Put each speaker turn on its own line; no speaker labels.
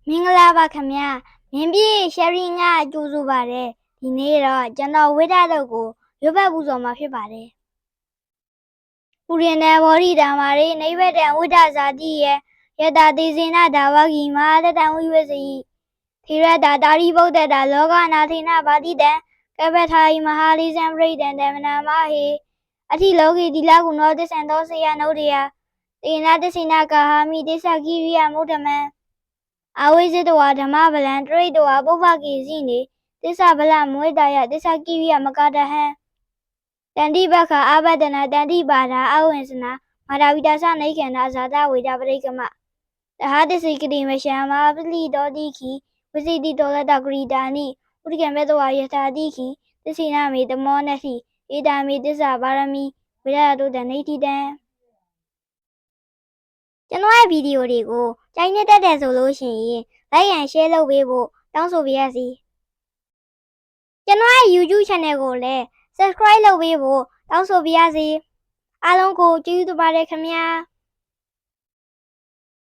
မင်္ဂလာပါခင်ဗျာမင်းပြည့်ရှယ်ရီငါကြိုးဆိုပါတယ်ဒီနေ့တော့ကျွန်တော်ဝိဒတုတ်ကိုရွတ်ဖတ်ပူဇော်မှာဖြစ်ပါတယ်ပုရိနေဘောဓိဓမ္မာရိနိဗ္ဗတံဝိဒဇာတိယေယတသေဇေနဒါဝဂိမဟာတတံဝိဝစေယိထေရတာတာရိဗုဒ္ဓတာလောကနာထေနဗာတိတံကပ္ပထာယိမဟာလိဇံပရိဒံတမနာမဟေအထိလောကိတိလကုဏောသစ္ဆံသောစေယနုဒ္ဓယတေနတစ္ဆိနကာဟာမိတိစ္ဆကိရိယမုဒ္ဓမံအဝိဇ္ဇတဝါဓမ္မဗလံတရိတဝါပုဗ္ဗကေစီနေသစ္စာဗလမွေတာယသစ္စာကိရိယမကတဟံတန္တိပခအာဘဒနာတန္တိပါဒာအဝိဇ္ဇနာမာတာဝိတာသနိခန္ဓာဇာတဝေဒပရိကမတဟတစိကတိမရှံမာပလိတောတိခိဝိစိတိတောလတဂရိတာနိဥဒိကံဘေတဝါယထာတိခိသစ္စိနာမေတမောနတိဧတာမေသစ္စာပါရမီဝိရတုတနိဋ္ဌိတံကျွန်တော်ရဲ့ဗီဒီယိုတွေကိုကြိုက်နေတတ်တယ်ဆိုလို့ရှိရင် like and share လုပ်ပေးဖို့တောင်းဆိုပါရစေကျွန်တော်ရဲ့ YouTube channel ကိုလည်း subscribe လုပ်ပေးဖို့တောင်းဆိုပါရစေအားလုံးကိုကျေးဇူးတင်ပါတယ်ခင်ဗျာ